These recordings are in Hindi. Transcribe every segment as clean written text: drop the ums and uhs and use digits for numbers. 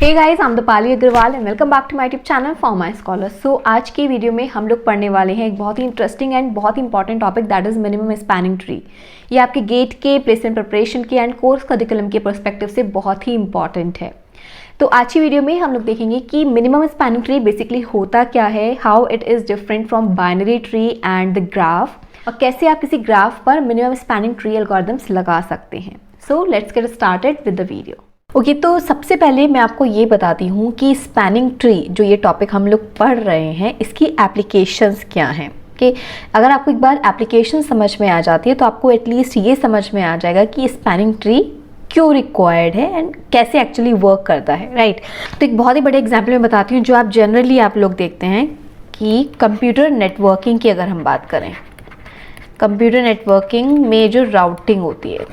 Hey guys, I am Deepali Agarwal and welcome back to my YouTube channel for my scholars. So आज की वीडियो में हम लोग पढ़ने वाले हैं एक बहुत ही इंटरेस्टिंग एंड बहुत important topic, that is minimum spanning tree. ये आपके गेट के, प्लेसमेंट प्रिपरेशन के एंड कोर्स करिकुलम के पर्सपेक्टिव से बहुत ही इंपॉर्टेंट है। तो आज की वीडियो में हम लोग देखेंगे कि मिनिमम स्पैनिंग ट्री बेसिकली होता क्या है, how it is different from binary tree and the graph, और कैसे आप किसी ग्राफ पर मिनिमम स्पैनिंग ट्री एल्गोरिथम्स लगा सकते हैं। So let's get started with the video. Okay, तो सबसे पहले मैं आपको ये बताती हूँ कि स्पैनिंग ट्री जो ये टॉपिक हम लोग पढ़ रहे हैं, इसकी एप्लीकेशंस क्या हैं। कि अगर आपको एक बार एप्लीकेशन समझ में आ जाती है तो आपको एटलीस्ट ये समझ में आ जाएगा कि स्पैनिंग ट्री क्यों रिक्वायर्ड है एंड कैसे एक्चुअली वर्क करता है, राइट। तो एक बहुत ही बड़े एग्जाम्पल में बताती हूँ जो आप जनरली आप लोग देखते हैं कि कंप्यूटर नेटवर्किंग की अगर हम बात करें, कंप्यूटर नेटवर्किंग में जो राउटिंग होती है,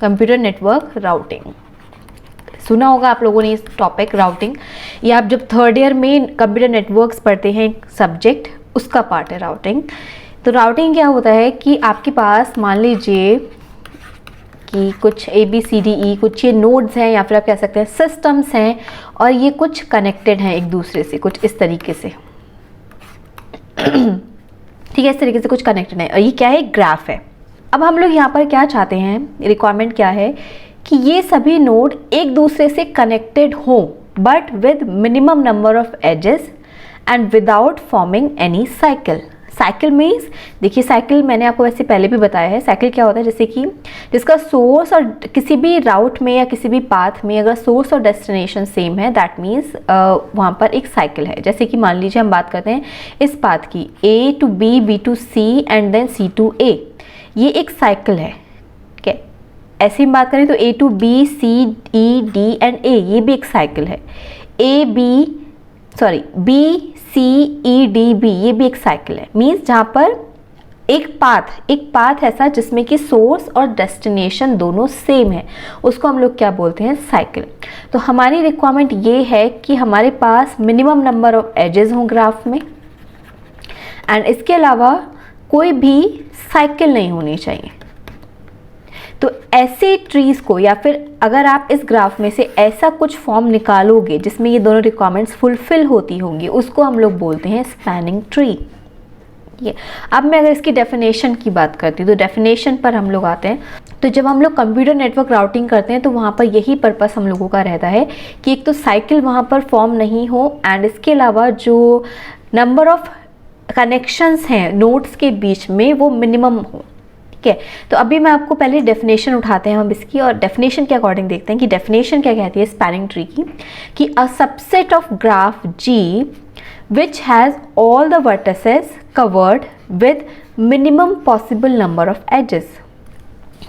कंप्यूटर नेटवर्क राउटिंग, सुना होगा आप लोगों ने इस टॉपिक राउटिंग, या आप जब थर्ड ईयर में कंप्यूटर नेटवर्क्स पढ़ते हैं सब्जेक्ट, उसका पार्ट है राउटिंग। तो राउटिंग क्या होता है कि आपके पास मान लीजिए कि कुछ ABCDE कुछ ये नोड्स हैं, या फिर आप कह सकते हैं सिस्टम्स हैं, और ये कुछ कनेक्टेड हैं एक दूसरे से कुछ इस तरीके से ठीक है, इस तरीके से कुछ कनेक्टेड है, और ये क्या है, ग्राफ है। अब हम लोग यहाँ पर क्या चाहते हैं, रिक्वायरमेंट क्या है कि ये सभी नोड एक दूसरे से कनेक्टेड हों but with minimum number of edges and without forming any cycle. Cycle means, देखिए साइकिल मैंने आपको वैसे पहले भी बताया है, साइकिल क्या होता है, जैसे कि जिसका सोर्स और किसी भी राउट में या किसी भी पाथ में अगर सोर्स और डेस्टिनेशन सेम है, दैट मीन्स वहाँ पर एक साइकिल है। जैसे कि मान लीजिए हम बात करते हैं इस पाथ की, A to B, B to C and then C to A, ये एक साइकिल है। ऐसे हम बात करें तो A to B, C, E, D and A, ये भी एक साइकिल है। B, C, E, D, B, ये भी एक साइकिल है। मीन्स जहाँ पर एक पाथ ऐसा जिसमें कि सोर्स और डेस्टिनेशन दोनों सेम है, उसको हम लोग क्या बोलते हैं, साइकिल। तो हमारी रिक्वायरमेंट ये है कि हमारे पास मिनिमम नंबर ऑफ एजेस हों ग्राफ में, एंड इसके अलावा कोई भी साइकिल नहीं होनी चाहिए। तो ऐसे ट्रीज को, या फिर अगर आप इस ग्राफ में से ऐसा कुछ फॉर्म निकालोगे जिसमें ये दोनों रिक्वायरमेंट्स फुलफिल होती होंगी, उसको हम लोग बोलते हैं स्पैनिंग ट्री। ये अब मैं अगर इसकी डेफिनेशन की बात करती हूँ तो डेफिनेशन पर हम लोग आते हैं। तो जब हम लोग कंप्यूटर नेटवर्क राउटिंग करते हैं तो वहाँ पर यही पर्पस हम लोगों का रहता है कि एक तो साइकिल वहाँ पर फॉर्म नहीं हो, एंड इसके अलावा जो नंबर ऑफ कनेक्शंस हैं नोड्स के बीच में वो मिनिमम हो। ठीक है, तो अभी मैं आपको पहले डेफिनेशन उठाते हैं हम इसकी, और डेफिनेशन के अकॉर्डिंग देखते हैं कि डेफिनेशन क्या कहती है स्पैनिंग ट्री की, कि a subset of graph G which has all the vertices covered with minimum possible number of edges।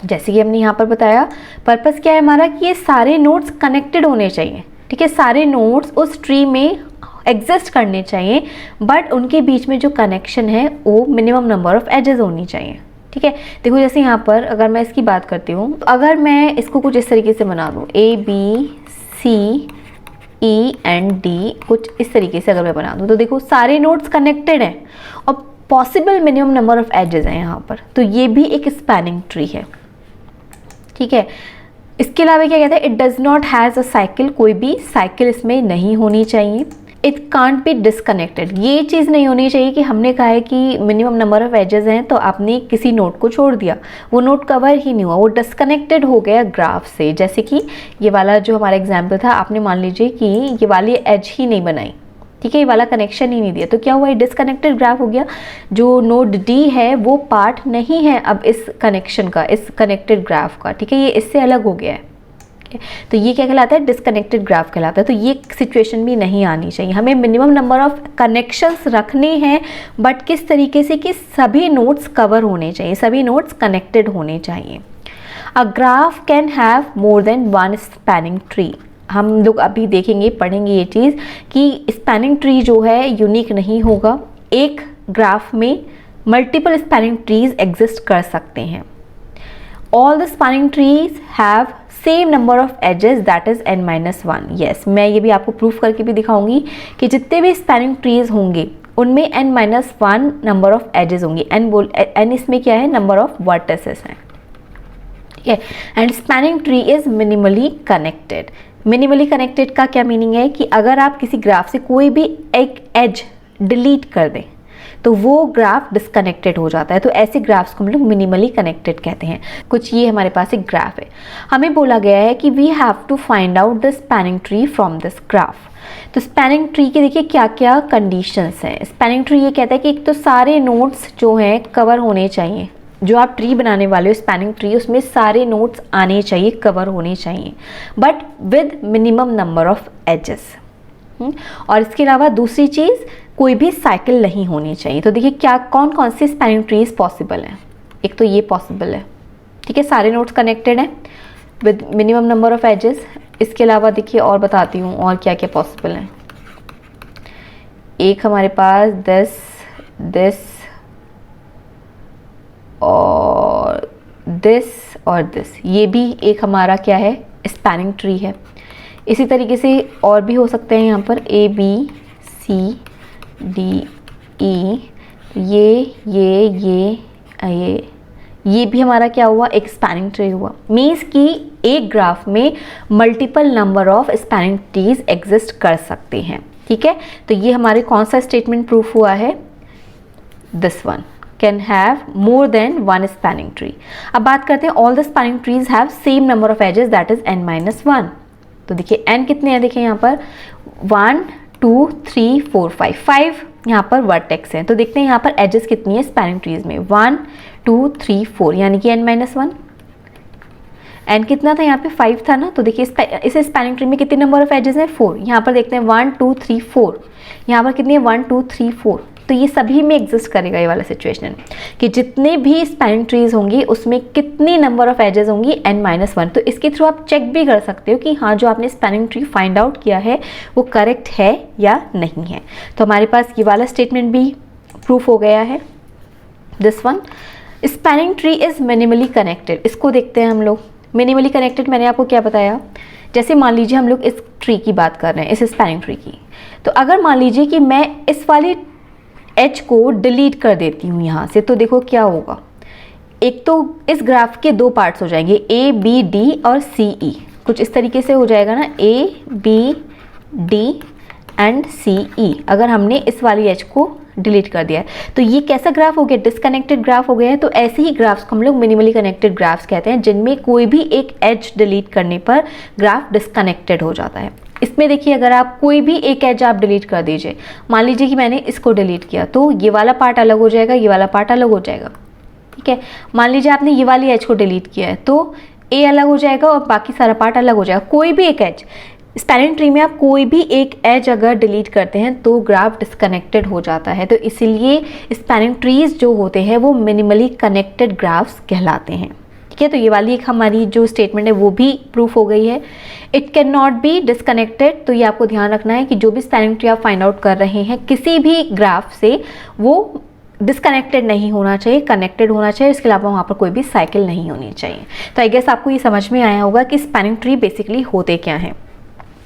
जैसे कि हमने यहाँ पर बताया, पर्पस क्या है हमारा कि ये सारे नोड्स कनेक्टेड होने चाहिए। ठीक है, सारे नोड्स उस ट्री में एग्जिस्ट करने चाहिए, बट उनके बीच में जो कनेक्शन है वो मिनिमम नंबर ऑफ एजेस होनी चाहिए। ठीक है, देखो जैसे यहाँ पर अगर मैं इसकी बात करती हूँ, तो अगर मैं इसको कुछ इस तरीके से बना दूँ, ABCE एंड D, कुछ इस तरीके से अगर मैं बना दूँ, तो देखो सारे नोड्स कनेक्टेड हैं और possible minimum number of edges हैं यहाँ पर, तो ये भी एक स्पैनिंग ट्री है। ठीक है, इसके अलावा क्या कहते हैं, it does not has a cycle, कोई भी साइकिल इसमें नहीं होनी चाहिए। इट कांट बी डिसकनेक्टेड, ये चीज़ नहीं होनी चाहिए कि हमने कहा है कि मिनिमम नंबर ऑफ एजेस हैं तो आपने किसी नोड को छोड़ दिया, वो नोड कवर ही नहीं हुआ, वो डिसकनेक्टेड हो गया ग्राफ से। जैसे कि ये वाला जो हमारा एग्जाम्पल था, आपने मान लीजिए कि ये वाली एज ही नहीं बनाई, ठीक है, ये वाला कनेक्शन ही नहीं दिया, तो क्या हुआ, ये डिसकनेक्टेड ग्राफ हो गया। जो नोड D है वो पार्ट नहीं है अब इस कनेक्शन का, इस कनेक्टेड ग्राफ का। ठीक है, ये इससे अलग हो गया है, तो ये क्या कहलाता है, डिसकनेक्टेड ग्राफ कहलाता है। तो ये सिचुएशन भी नहीं आनी चाहिए, हमें मिनिमम नंबर ऑफ कनेक्शंस रखने हैं, बट किस तरीके से कि सभी नोड्स कवर होने चाहिए, सभी नोड्स कनेक्टेड होने चाहिए। A graph can have more than one spanning tree. हम लोग अभी देखेंगे, पढ़ेंगे ये चीज़ कि स्पैनिंग ट्री जो है यूनिक नहीं होगा, एक ग्राफ में मल्टीपल स्पैनिंग ट्रीज एग्जिस्ट कर सकते हैं। All the spanning trees have same number of edges, that is n-1। Yes, मैं ये भी आपको प्रूफ करके भी दिखाऊंगी कि जितने भी स्पैनिंग ट्रीज होंगे उनमें n-1 नंबर ऑफ एजेस होंगे। n इसमें क्या है, नंबर ऑफ वर्टिसेस हैं। ठीक है, and spanning tree is minimally connected. Minimally connected का क्या मीनिंग है कि अगर आप किसी ग्राफ से कोई भी एक एज डिलीट कर दें तो वो ग्राफ डिस्कनेक्टेड हो जाता है। तो ऐसे ग्राफ्स को हम लोग मिनिमली कनेक्टेड कहते हैं। कुछ ये हमारे पास एक ग्राफ है, हमें बोला गया है कि we have to find out the spanning tree from this graph. तो स्पैनिंग ट्री के देखिए क्या क्या कंडीशंस हैं। स्पैनिंग ट्री ये कहता है कि एक तो सारे नोड्स जो हैं कवर होने चाहिए, जो आप ट्री बनाने वाले हो स्पैनिंग ट्री, उसमें सारे नोड्स आने चाहिए, कवर होने चाहिए, but with minimum number of edges. और इसके अलावा दूसरी चीज़, कोई भी साइकिल नहीं होनी चाहिए। तो देखिए क्या कौन कौन से स्पैनिंग ट्रीज पॉसिबल हैं। एक तो ये पॉसिबल है, ठीक है, सारे नोड्स कनेक्टेड हैं with minimum number of edges. इसके अलावा देखिए और बताती हूँ और क्या क्या पॉसिबल है। एक हमारे पास दिस और दिस, ये भी एक हमारा क्या है, स्पैनिंग ट्री है। इसी तरीके से और भी हो सकते हैं यहाँ पर ABCDE, ये भी हमारा क्या हुआ, एक स्पैनिंग ट्री हुआ। मीन्स कि एक ग्राफ में multiple number of spanning trees exist कर सकते हैं, ठीक है। तो ये हमारे कौन सा स्टेटमेंट प्रूफ हुआ है, this one can have more than one spanning tree. अब बात करते हैं, all the spanning trees have same number of edges that is n-1। तो देखिए n कितने हैं, देखिए यहाँ पर 1 2 3 4 5 यहाँ पर वर्टेक्स हैं। तो देखते हैं यहाँ पर एजेस कितनी है स्पैनिंग ट्रीज में, 1 2 3 4 यानी कि n-1। n कितना था यहाँ पे 5 था ना। तो देखिए इस स्पैनिंग ट्री में कितने नंबर ऑफ एजेस हैं, 4। यहाँ पर देखते हैं 1 2 3 4, यहाँ पर कितनी है 1 2 3 4। तो ये सभी में एग्जिस्ट करेगा ये वाला सिचुएशन कि जितने भी स्पैनिंग ट्रीज होंगी उसमें कितनी नंबर ऑफ एजेस होंगी, n-1। तो इसके थ्रू आप चेक भी कर सकते हो कि हाँ जो आपने स्पैनिंग ट्री फाइंड आउट किया है वो करेक्ट है या नहीं है। तो हमारे पास ये वाला स्टेटमेंट भी प्रूफ हो गया है। This one, spanning tree is minimally connected. इसको देखते हैं हम लोग। मिनिमली कनेक्टेड मैंने आपको क्या बताया, जैसे मान लीजिए हम लोग इस ट्री की बात कर रहे हैं, इस स्पैनिंग ट्री की। तो अगर मान लीजिए कि मैं इस वाली एज को डिलीट कर देती हूँ यहाँ से, तो देखो क्या होगा। एक तो इस ग्राफ के दो पार्ट्स हो जाएंगे, ABD और CE, कुछ इस तरीके से हो जाएगा ना, ABD एंड CE। अगर हमने इस वाली एज को डिलीट कर दिया है तो ये कैसा ग्राफ हो गया, डिसकनेक्टेड ग्राफ हो गया है। तो ऐसे ही ग्राफ्स को हम लोग मिनिमली कनेक्टेड ग्राफ्स कहते हैं, जिनमें कोई भी एक एज डिलीट करने पर ग्राफ डिसकनेक्टेड हो जाता है। इसमें देखिए अगर आप कोई भी एक एज आप डिलीट कर दीजिए, मान लीजिए कि मैंने इसको डिलीट किया, तो ये वाला पार्ट अलग हो जाएगा, ये वाला पार्ट अलग हो जाएगा, ठीक है। मान लीजिए आपने ये वाली एज को डिलीट किया है तो A अलग हो जाएगा और बाकी सारा पार्ट अलग हो जाएगा। कोई भी एक एज स्पैनिंग ट्री में आप कोई भी एक एज अगर डिलीट करते हैं तो ग्राफ डिसकनेक्टेड हो जाता है। तो इसीलिए स्पैनिंग ट्रीज जो होते हैं वो मिनिमली कनेक्टेड ग्राफ्स कहलाते हैं, ठीक है। तो ये वाली एक हमारी जो स्टेटमेंट है वो भी प्रूफ हो गई है। It can not be disconnected, तो ये आपको ध्यान रखना है कि जो भी स्पैनिंग ट्री आप फाइंड आउट कर रहे हैं किसी भी ग्राफ से, वो डिसकनेक्टेड नहीं होना चाहिए, कनेक्टेड होना चाहिए। इसके अलावा वहाँ पर कोई भी साइकिल नहीं होनी चाहिए। तो आई गेस आपको ये समझ में आया होगा कि स्पैनिंग ट्री बेसिकली होते क्या हैं।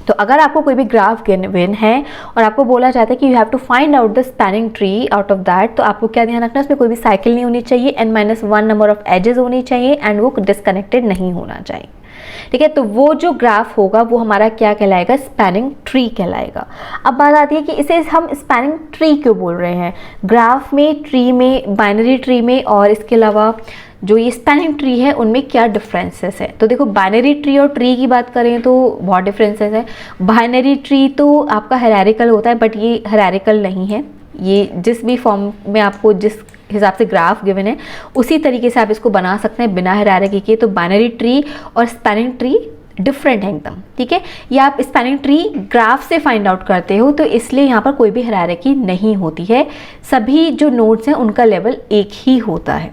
तो अगर आपको कोई भी ग्राफ गिवन है और आपको बोला जाता है कि you have to find out the spanning tree out of that, तो आपको क्या ध्यान रखना है, उसमें कोई भी साइकिल नहीं होनी चाहिए, n-1 नंबर ऑफ एजेस होनी चाहिए एंड वो डिसकनेक्टेड नहीं होना चाहिए, ठीक है। तो वो जो ग्राफ होगा वो हमारा क्या कहलाएगा, स्पैनिंग ट्री कहलाएगा। अब बात आती है कि इसे हम स्पैनिंग ट्री क्यों बोल रहे हैं, ग्राफ में, ट्री में, बाइनरी ट्री में, और इसके अलावा जो ये स्पैनिंग ट्री है उनमें क्या डिफरेंसेस है। तो देखो बाइनरी ट्री और ट्री की बात करें तो बहुत डिफरेंसेस है। बाइनरी ट्री तो आपका हायरार्किकल होता है, बट ये हायरार्किकल नहीं है। ये जिस भी फॉर्म में आपको जिस हिसाब से ग्राफ गिवन है उसी तरीके से आप इसको बना सकते हैं बिना हायरार्की के। तो बाइनरी ट्री और स्पैनिंग ट्री डिफरेंट है एकदम, ठीक है। या आप स्पैनिंग ट्री ग्राफ से फाइंड आउट करते हो तो इसलिए यहाँ पर कोई भी हायरार्की नहीं होती है, सभी जो नोड्स हैं उनका लेवल एक ही होता है,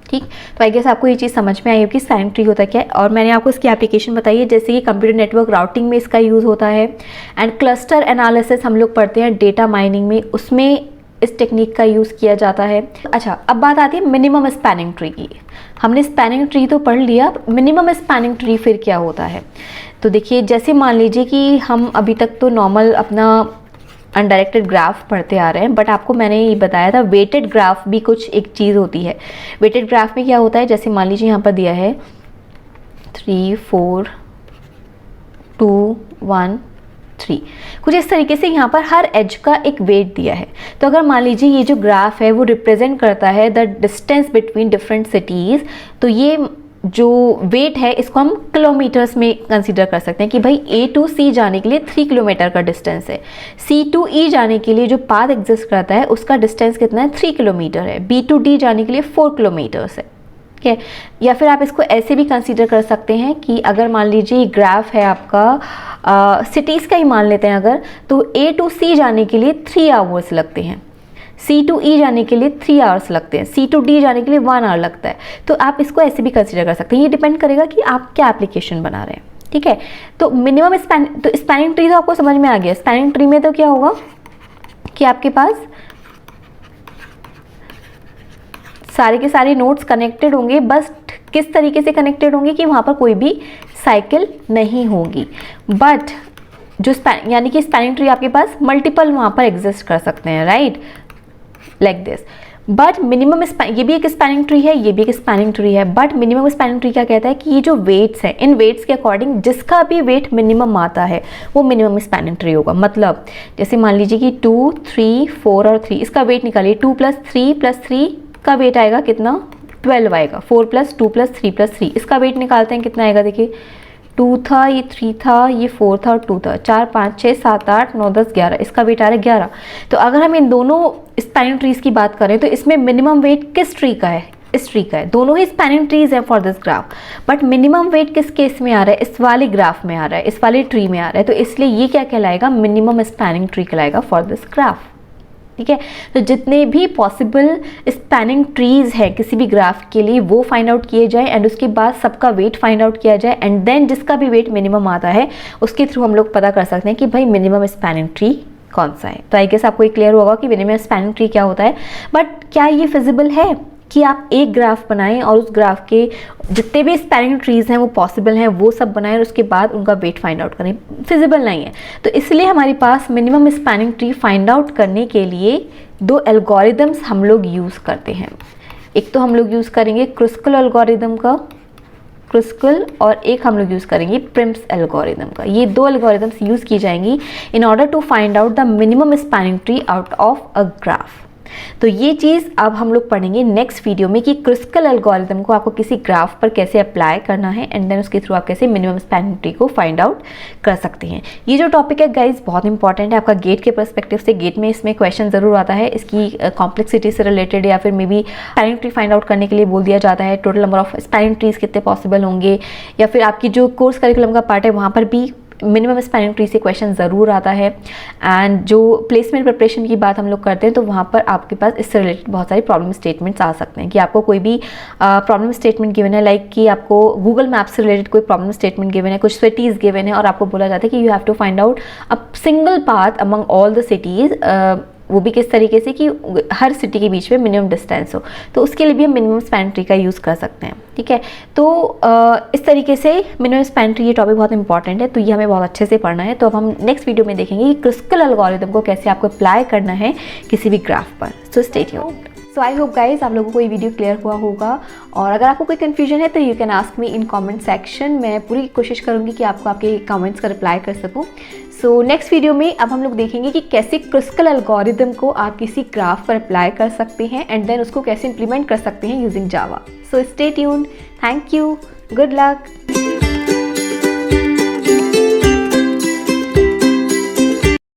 ठीक। तो आई गेस आपको ये चीज़ समझ में आई होगी स्पैनिंग ट्री होता क्या है। और मैंने आपको इसकी एप्लीकेशन बताई है, जैसे कि कंप्यूटर नेटवर्क राउटिंग में इसका यूज़ होता है, एंड क्लस्टर एनालिसिस हम लोग पढ़ते हैं डेटा माइनिंग में, उसमें इस टेक्निक का यूज़ किया जाता है। अच्छा, अब बात आती है मिनिमम स्पैनिंग ट्री की। हमने स्पैनिंग ट्री तो पढ़ लिया, मिनिमम स्पैनिंग ट्री फिर क्या होता है। तो देखिए जैसे मान लीजिए कि हम अभी तक तो नॉर्मल अपना अनडायरेक्टेड ग्राफ पढ़ते आ रहे हैं, बट आपको मैंने ये बताया था वेटेड ग्राफ भी कुछ एक चीज़ होती है। वेटेड ग्राफ में क्या होता है, जैसे मान लीजिए यहाँ पर दिया है 3 4 2 1 3। कुछ इस तरीके से यहाँ पर हर एज का एक वेट दिया है। तो अगर मान लीजिए ये जो ग्राफ है वो रिप्रेजेंट करता है the distance between different cities, तो ये जो वेट है इसको हम किलोमीटर्स में कंसीडर कर सकते हैं कि भाई A टू C जाने के लिए 3 किलोमीटर का डिस्टेंस है, C टू E जाने के लिए जो पाथ एग्जिस्ट करता है उसका डिस्टेंस कितना है, 3 किलोमीटर है, B टू D जाने के लिए 4 किलोमीटर्स है। ठीक है, या फिर आप इसको ऐसे भी कंसीडर कर सकते हैं कि अगर मान लीजिए ग्राफ है आपका सिटीज़ का ही मान लेते हैं अगर, तो A टू C जाने के लिए 3 आवर्स लगते हैं, C टू E जाने के लिए 3 आवर्स लगते हैं, C टू D जाने के लिए 1 आवर लगता है। तो आप इसको ऐसे भी कंसीडर कर सकते हैं, ये डिपेंड करेगा कि आप क्या एप्लीकेशन बना रहे हैं। ठीक है, तो मिनिमम स्पैनिंग ट्री तो आपको समझ में आ गया। स्पैनिंग ट्री में तो क्या होगा कि आपके पास सारे के सारे नोड्स कनेक्टेड होंगे, बस किस तरीके से कनेक्टेड होंगे कि वहाँ पर कोई भी साइकिल नहीं होगी। बट जो यानी कि स्पैनिंग ट्री आपके पास मल्टीपल वहाँ पर एग्जिस्ट कर सकते हैं, right, like this. But minimum ये भी एक स्पैनिंग ट्री है, ये भी एक स्पैनिंग ट्री है, बट मिनिमम स्पैनिंग ट्री क्या कहता है कि ये जो वेट्स हैं, इन वेट्स के अकॉर्डिंग जिसका भी वेट मिनिमम आता है वो मिनिमम स्पैनिंग ट्री होगा। मतलब जैसे मान लीजिए कि 2 3 4 और 3, इसका वेट निकालिए, 2 + 3 का वेट आएगा कितना, 12 आएगा, 4 + 2 + 3 + 3, इसका वेट निकालते हैं कितना आएगा, देखिए 2 था, ये 3 था, ये 4 था और 2 था, 4 5 6 7 8 9 10 11, इसका वेट आ रहा है 11। तो अगर हम इन दोनों स्पैनिंग ट्रीज की बात करें तो इसमें मिनिमम वेट किस ट्री का है, इस ट्री का है। दोनों ही स्पैनिंग ट्रीज हैं for this graph, but minimum weight किस केस में आ रहा है, इस वाले ग्राफ में आ रहा है, इस वाले ट्री में आ रहा है। तो इसलिए ये क्या कहलाएगा, मिनिमम स्पैनिंग ट्री कहलाएगा फॉर दिस ग्राफ। ठीक है, तो जितने भी पॉसिबल स्पैनिंग ट्रीज है किसी भी ग्राफ के लिए वो फाइंड आउट किए जाए एंड उसके बाद सबका वेट फाइंड आउट किया जाए एंड देन जिसका भी वेट मिनिमम आता है उसके थ्रू हम लोग पता कर सकते हैं कि भाई मिनिमम स्पैनिंग ट्री कौन सा है। तो आई गेस आपको ये क्लियर होगा कि मिनिमम स्पैनिंग ट्री क्या होता है। बट क्या ये फिजिबल है कि आप एक ग्राफ बनाएं और उस ग्राफ के जितने भी स्पैनिंग ट्रीज हैं वो पॉसिबल हैं वो सब बनाएं और उसके बाद उनका वेट फाइंड आउट करें, फिजिबल नहीं है। तो इसलिए हमारे पास minimum spanning tree find out करने के लिए 2 एल्गोरिदम्स हम लोग यूज़ करते हैं। एक तो हम लोग यूज़ करेंगे क्रुस्कल एल्गोरिदम का, क्रुस्कल, और एक हम लोग यूज़ करेंगे प्रिम्स एल्गोरिदम का। ये 2 एल्गोरिदम्स यूज़ की जाएंगी in order to find out the minimum spanning tree out of a graph. तो ये चीज़ अब हम लोग पढ़ेंगे नेक्स्ट वीडियो में कि क्रुस्कल एल्गोरिदम को आपको किसी ग्राफ पर कैसे अप्लाई करना है एंड देन उसके थ्रू आप कैसे मिनिमम स्पैनिंग ट्री को फाइंड आउट कर सकते हैं। ये जो टॉपिक है गाइज बहुत इंपॉर्टेंट है आपका गेट के पर्सपेक्टिव से। गेट में इसमें क्वेश्चन ज़रूर आता है इसकी कॉम्प्लेक्सिटी से रिलेटेड, या फिर may be spanning tree find out करने के लिए बोल दिया जाता है total number of spanning trees कितने पॉसिबल होंगे, या फिर आपकी जो कोर्स करिकुलम का पार्ट है वहाँ पर भी मिनिमम स्पैनिंग ट्री से क्वेश्चन ज़रूर आता है। एंड जो प्लेसमेंट प्रिपरेशन की बात हम लोग करते हैं तो वहाँ पर आपके पास इससे रिलेटेड बहुत सारे प्रॉब्लम स्टेटमेंट्स आ सकते हैं कि आपको कोई भी प्रॉब्लम स्टेटमेंट गिवन है, लाइक कि आपको गूगल मैप से रिलेटेड कोई प्रॉब्लम स्टेटमेंट गिवन है, कुछ सिटीज़ गिवन है और आपको बोला जाता है कि you have to find out a single path among all the cities, वो भी किस तरीके से कि हर सिटी के बीच में मिनिमम डिस्टेंस हो। तो उसके लिए भी हम मिनिमम स्पैन ट्री का यूज़ कर सकते हैं। ठीक है, तो इस तरीके से मिनिमम स्पैन ट्री ये टॉपिक बहुत इंपॉर्टेंट है, तो ये हमें बहुत अच्छे से पढ़ना है। तो अब हम नेक्स्ट वीडियो में देखेंगे कि क्रुस्कल एल्गोरिदम को कैसे आपको अप्लाई करना है किसी भी ग्राफ पर। So stay tuned. So I hope guys आप लोगों को ये वीडियो क्लियर हुआ होगा, और अगर आपको कोई कन्फ्यूजन है तो you can ask me in comment section. मैं पूरी कोशिश करूँगी कि आपको आपके कमेंट्स का रिप्लाई कर सकूँ। सो नेक्स्ट वीडियो में अब हम लोग देखेंगे कि कैसे क्रुस्कल एल्गोरिदम को आप किसी ग्राफ पर अप्लाई कर सकते हैं एंड देन उसको कैसे इंप्लीमेंट कर सकते हैं using Java. So stay tuned, thank you, good luck.